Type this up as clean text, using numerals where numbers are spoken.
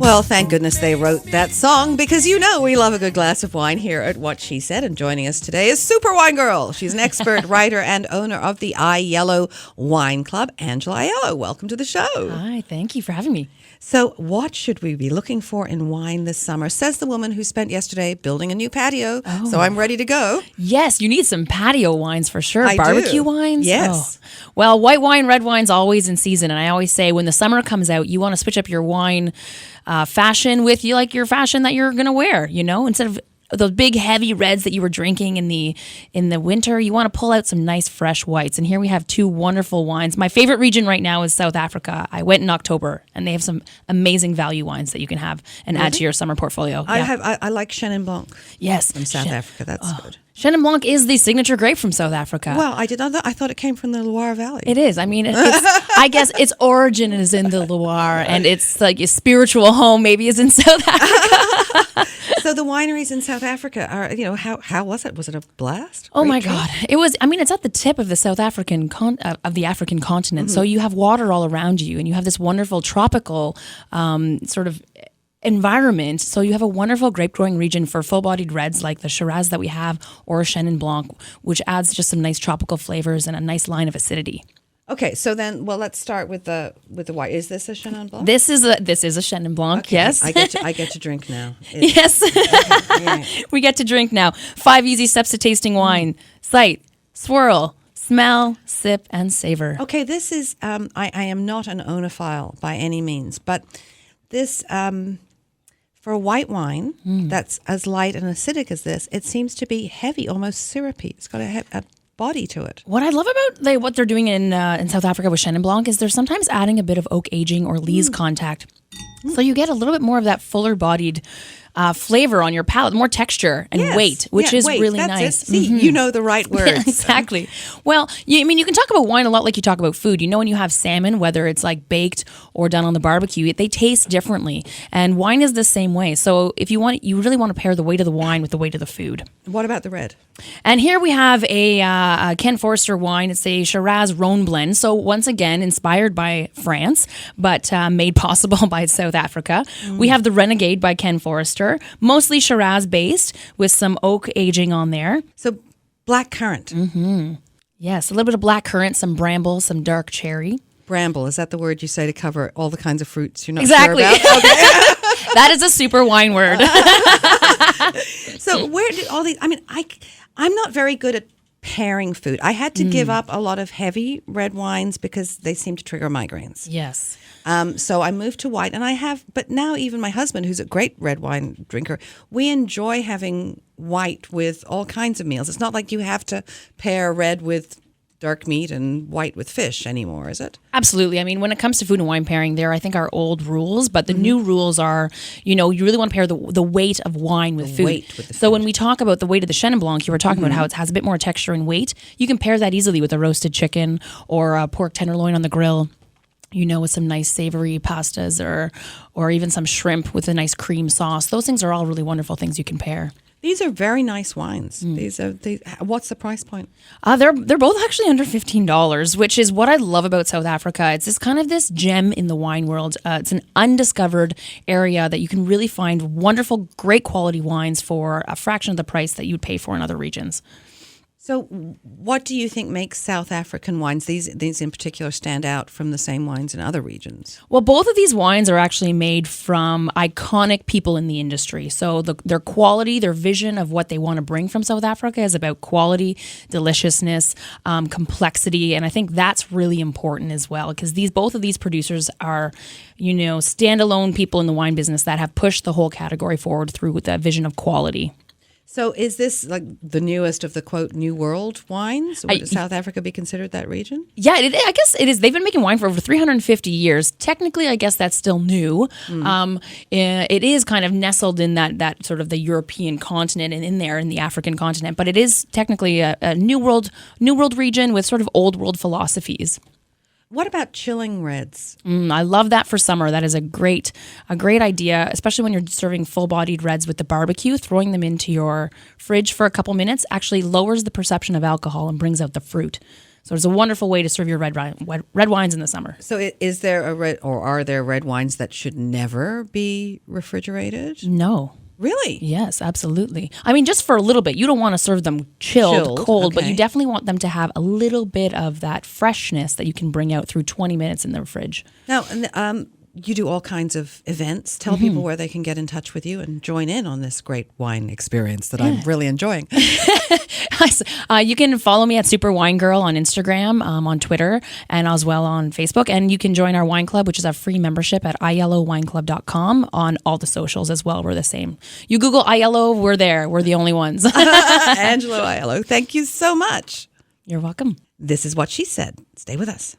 Well, thank goodness they wrote that song, because you know we love a good glass of wine here at What She Said. And joining us today is Super Wine Girl. She's an expert writer and owner of the iYellow Wine Club, Angela Aiello. Welcome to the show. Hi, thank you for having me. So what should we be looking for in wine this summer? Says the woman who spent yesterday building a new patio. Oh. So I'm ready to go. Yes, you need some patio wines for sure. I Barbecue do. wines? Yes. Oh. Well, white wine, red wine's always in season. And I always say when the summer comes out, you want to switch up your wine fashion with your fashion that you're going to wear, instead of those big heavy reds that you were drinking in the winter. You want to pull out some nice fresh whites. And here we have two wonderful wines. My favorite region right now is South Africa. I went in October and they have some amazing value wines that you can have and add to your summer portfolio. I like Chenin Blanc. Yes. From South Africa. That's good. Chenin Blanc is the signature grape from South Africa. Well, I did not know. I thought it came from the Loire Valley. It is. I mean, I guess its origin is in the Loire, and it's like a spiritual home maybe is in South Africa. So the wineries in South Africa are, how was it? Was it a blast? Oh my God. It was, it's at the tip of the South African, of the African continent. Mm-hmm. So you have water all around you, and you have this wonderful tropical sort of environment. So you have a wonderful grape growing region for full-bodied reds like the Shiraz that we have, or Chenin Blanc, which adds just some nice tropical flavors and a nice line of acidity. Okay, so then, let's start with the white. Is this a Chenin Blanc? This is a Chenin Blanc. Okay. Yes, I get to drink now. Yes, okay. Yeah. We get to drink now. 5 easy steps to tasting wine: sight, swirl, smell, sip, and savor. Okay, this is. I am not an oenophile by any means, but this. For a white wine that's as light and acidic as this, it seems to be heavy, almost syrupy. It's got a body to it. What I love about what they're doing in South Africa with Chenin Blanc is they're sometimes adding a bit of oak aging or lees contact. So you get a little bit more of that fuller bodied flavor on your palate, more texture and weight, which is really nice. See, you know the right words. Yeah, exactly. Well, you can talk about wine a lot like you talk about food. When you have salmon, whether it's like baked or done on the barbecue, they taste differently. And wine is the same way. So if you really want to pair the weight of the wine with the weight of the food. What about the red? And here we have a Ken Forrester wine. It's a Shiraz Rhone blend. So once again, inspired by France, but made possible by South Africa. We have the Renegade by Ken Forrester, mostly Shiraz based with some oak aging on there. So black currant. Mm-hmm. Yes, a little bit of black currant, some bramble, some dark cherry. Bramble, is that the word you say to cover all the kinds of fruits you're not exactly. sure about? Okay. That is a super wine word. So where did all these, I'm not very good at pairing food. I had to give up a lot of heavy red wines because they seem to trigger migraines. Yes. So I moved to white, and but now even my husband, who's a great red wine drinker, we enjoy having white with all kinds of meals. It's not like you have to pair red with dark meat and white with fish anymore, is it? Absolutely. When it comes to food and wine pairing, there I think are old rules, but the new rules are, you really want to pair the weight of wine with food. So when we talk about the weight of the Chenin Blanc, you were talking about how it has a bit more texture and weight. You can pair that easily with a roasted chicken or a pork tenderloin on the grill. With some nice savory pastas or even some shrimp with a nice cream sauce. Those things are all really wonderful things you can pair. These are very nice wines. What's the price point? They're both actually under $15, which is what I love about South Africa. It's this gem in the wine world. It's an undiscovered area that you can really find wonderful, great quality wines for a fraction of the price that you'd pay for in other regions. So what do you think makes South African wines, these in particular, stand out from the same wines in other regions? Well, both of these wines are actually made from iconic people in the industry. So their quality, their vision of what they want to bring from South Africa is about quality, deliciousness, complexity. And I think that's really important as well, because both of these producers are, standalone people in the wine business that have pushed the whole category forward through that vision of quality. So is this like the newest of the, quote, New World wines? Would South Africa be considered that region? Yeah, I guess it is. They've been making wine for over 350 years. Technically, I guess that's still new. It is kind of nestled in that sort of the European continent and in the African continent. But it is technically a New World region with sort of old world philosophies. What about chilling reds? I love that for summer. That is a great idea, especially when you're serving full-bodied reds with the barbecue. Throwing them into your fridge for a couple minutes actually lowers the perception of alcohol and brings out the fruit. So it's a wonderful way to serve your red wines in the summer. So is there are there red wines that should never be refrigerated? No. Really? Yes, absolutely. I mean, just for a little bit. You don't want to serve them chilled, cold, but you definitely want them to have a little bit of that freshness that you can bring out through 20 minutes in the fridge. Now, you do all kinds of events. Tell people where they can get in touch with you and join in on this great wine experience that I'm really enjoying. You can follow me at Super Wine Girl on Instagram, on Twitter, and as well on Facebook. And you can join our wine club, which is a free membership at iYellowWineClub.com on all the socials as well. We're the same. You Google iYellow, we're there. We're the only ones. Angela Aiello, thank you so much. You're welcome. This is What She Said. Stay with us.